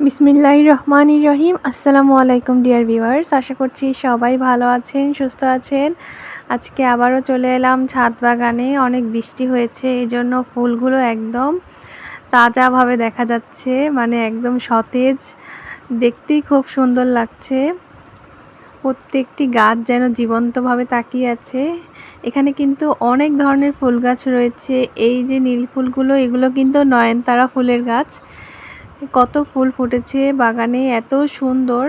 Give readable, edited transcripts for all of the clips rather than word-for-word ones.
বিসমিল্লাহির রহমানির রহিম। আসসালামু আলাইকুম ডিয়ার ভিউয়ার্স, আশা করছি সবাই ভালো আছেন, সুস্থ আছেন। আজকে আবারও চলে এলাম ছাদ বাগানে। অনেক বৃষ্টি হয়েছে, এই জন্য ফুলগুলো একদম তাজাভাবে দেখা যাচ্ছে, মানে একদম সতেজ, দেখতেই খুব সুন্দর লাগছে। প্রত্যেকটি গাছ যেন জীবন্তভাবে তাকিয়ে আছে। এখানে কিন্তু অনেক ধরনের ফুল গাছ রয়েছে। এই যে নীল ফুলগুলো, এগুলো কিন্তু নয়নতারা ফুলের গাছ। কত ফুল ফুটেছে বাগানে, এত সুন্দর।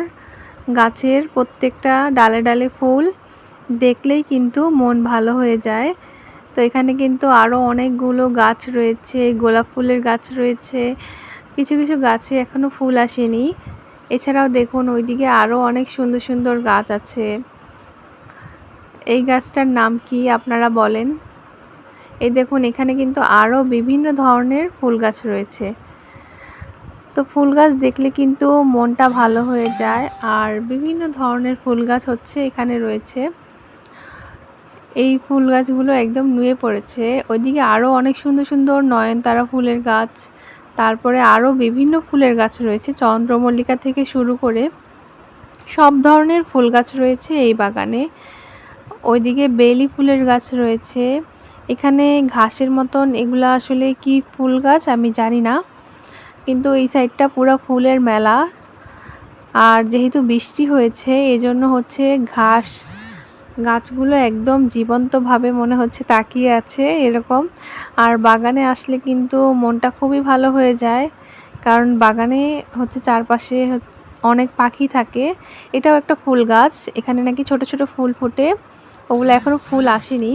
গাছের প্রত্যেকটা ডালে ডালে ফুল, দেখলেই কিন্তু মন ভালো হয়ে যায়। তো এখানে কিন্তু আরও অনেকগুলো গাছ রয়েছে, গোলাপ ফুলের গাছ রয়েছে। কিছু কিছু গাছে এখনও ফুল আসেনি। এছাড়াও দেখুন ওইদিকে আরও অনেক সুন্দর সুন্দর গাছ আছে। এই গাছটার নাম কি আপনারা বলেন? এই দেখুন এখানে কিন্তু আরও বিভিন্ন ধরনের ফুল গাছ রয়েছে। তো ফুল গাছ দেখলে কিন্তু মনটা ভালো হয়ে যায়। আর বিভিন্ন ধরনের ফুল গাছ হচ্ছে এখানে রয়েছে। এই ফুল গাছগুলো একদম নুয়ে পড়েছে। ওইদিকে আরও অনেক সুন্দর সুন্দর নয়নতারা ফুলের গাছ, তারপরে আরও বিভিন্ন ফুলের গাছ রয়েছে, চন্দ্রমল্লিকা থেকে শুরু করে সব ধরনের ফুল গাছ রয়েছে এই বাগানে। ওইদিকে বেলি ফুলের গাছ রয়েছে। এখানে ঘাসের মতন এগুলা আসলে কি ফুল গাছ আমি জানি না, কিন্তু এই সাইডটা পুরো ফুলের মেলা। আর যেহেতু বৃষ্টি হয়েছে এজন্য হচ্ছে গাছগুলো একদম জীবন্তভাবে মনে হচ্ছে তাকিয়ে আছে এরকম। আর বাগানে আসলে কিন্তু মনটা খুবই ভালো হয়ে যায়, কারণ বাগানে হচ্ছে চারপাশে অনেক পাখি থাকে। এটাও একটা ফুল গাছ, এখানে নাকি ছোট ছোট ফুল ফোটে, ওগুলো এখনও ফুল আসেনি।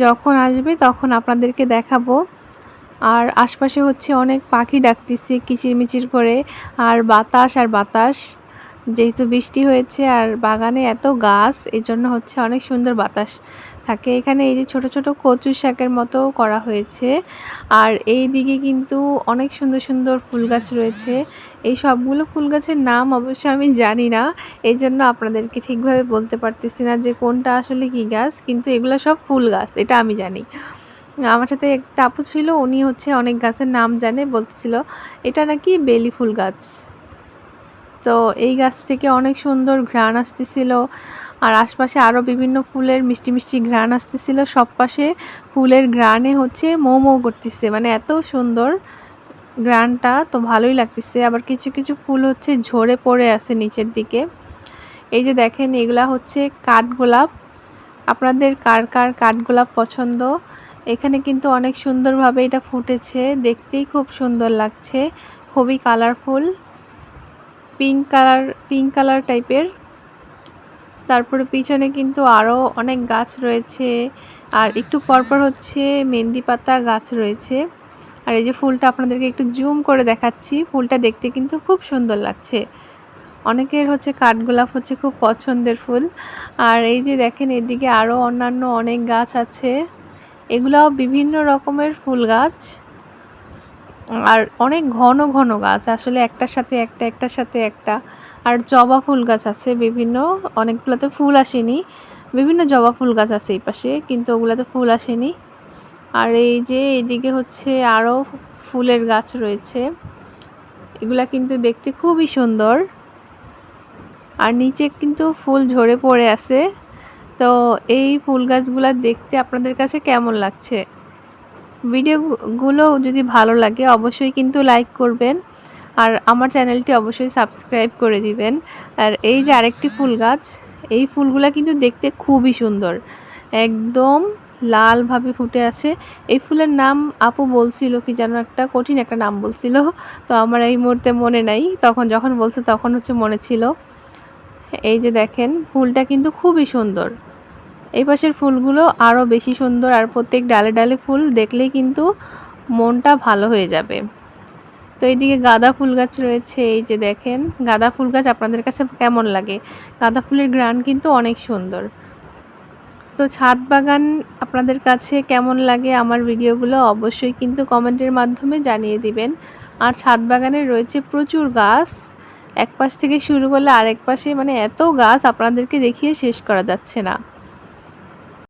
যখন আসবে তখন আপনাদেরকে দেখাবো। আর আশপাশে হচ্ছে অনেক পাখি ডাকতেছে কিচিরমিচির করে, আর বাতাস আর বাতাস। যেহেতু বৃষ্টি হয়েছে আর বাগানে এত গাছ, এই জন্য হচ্ছে অনেক সুন্দর বাতাস থাকে এখানে। এই যে ছোট ছোট কচু শাকের মতো করা হয়েছে। আর এই দিকে কিন্তু অনেক সুন্দর সুন্দর ফুল গাছ রয়েছে। এই সবগুলো ফুল গাছের নাম অবশ্য আমি জানি না, এই জন্য আপনাদেরকে ঠিকভাবে বলতে পারতেছি না যে কোনটা আসলে কী গাছ, কিন্তু এগুলো সব ফুল গাছ এটা আমি জানি। আমার সাথে একটা আপু ছিল, উনি হচ্ছে অনেক গাছের নাম জানে, বলতেছিল এটা নাকি বেলি ফুল গাছ। তো এই গাছ থেকে অনেক সুন্দর ঘ্রাণ আসতেছিল। আর আশপাশে আরও বিভিন্ন ফুলের মিষ্টি মিষ্টি ঘ্রাণ আসতেছিল। সব পাশে ফুলের ঘ্রাণে হচ্ছে মৌ মৌ করতেছে, মানে এত সুন্দর ঘ্রাণটা, তো ভালোই লাগতেছে। আবার কিছু কিছু ফুল হচ্ছে ঝরে পড়ে আছে নিচের দিকে। এই যে দেখেন এগুলা হচ্ছে কাঠগোলাপ। আপনাদের কার কার কাঠগোলাপ পছন্দ? এখানে কিন্তু অনেক সুন্দরভাবে এটা ফুটেছে, দেখতেই খুব সুন্দর লাগছে, খুবই কালারফুল, পিঙ্ক কালার টাইপের। তারপরে পিছনে কিন্তু আরও অনেক গাছ রয়েছে। আর একটু পরপর হচ্ছে মেহেন্দি পাতা গাছ রয়েছে। আর এই যে ফুলটা আপনাদেরকে একটু জুম করে দেখাচ্ছি, ফুলটা দেখতে কিন্তু খুব সুন্দর লাগছে। অনেকের হচ্ছে কাঠগোলাপ হচ্ছে খুব পছন্দের ফুল। আর এই যে দেখেন এদিকে আরও অন্যান্য অনেক গাছ আছে, এগুলাও বিভিন্ন রকমের ফুল গাছ। আর অনেক ঘন ঘন গাছ, আসলে একটার সাথে একটা একটার সাথে একটা। আর জবা ফুল গাছ আছে বিভিন্ন, অনেকগুলোতে ফুল আসেনি। বিভিন্ন জবা ফুল গাছ আছে এই পাশে, কিন্তু ওগুলোতে ফুল আসেনি। আর এই যে এইদিকে হচ্ছে আরও ফুলের গাছ রয়েছে, এগুলা কিন্তু দেখতে খুবই সুন্দর। আর নিচে কিন্তু ফুল ঝরে পড়ে আছে। তো এই ফুল গাছগুলা দেখতে আপনাদের কাছে কেমন লাগছে? ভিডিওগুলো যদি ভালো লাগে অবশ্যই কিন্তু লাইক করবেন, আর আমার চ্যানেলটি অবশ্যই সাবস্ক্রাইব করে দিবেন। আর এই যে আরেকটি ফুল গাছ, এই ফুলগুলা কিন্তু দেখতে খুবই সুন্দর, একদম লালভাবে ফুটে আছে। এই ফুলের নাম আপু বলছিল কি যেন, একটা কঠিন একটা নাম বলছিল, তো আমার এই মুহূর্তে মনে নাই, যখন বলছে তখন হচ্ছে মনে ছিল। এই যে দেখেন ফুলটা কিন্তু খুবই সুন্দর। এই পাশের ফুলগুলো আরও বেশি সুন্দর, আর প্রত্যেক ডালে ডালে ফুল দেখলেই কিন্তু মনটা ভালো হয়ে যাবে। তো এইদিকে গাঁদা ফুল গাছ রয়েছে, এই যে দেখেন গাঁদা ফুল গাছ আপনাদের কাছে কেমন লাগে? গাঁদা ফুলের ঘ্রাণ কিন্তু অনেক সুন্দর। তো ছাদ বাগান আপনাদের কাছে কেমন লাগে আমার ভিডিওগুলো অবশ্যই কিন্তু কমেন্টের মাধ্যমে জানিয়ে দিবেন। আর ছাদ বাগানে রয়েছে প্রচুর গাছ, এক পাশ থেকে শুরু করলে আরেক পাশে, মানে এত গাছ আপনাদেরকে দেখিয়ে শেষ করা যাচ্ছে না।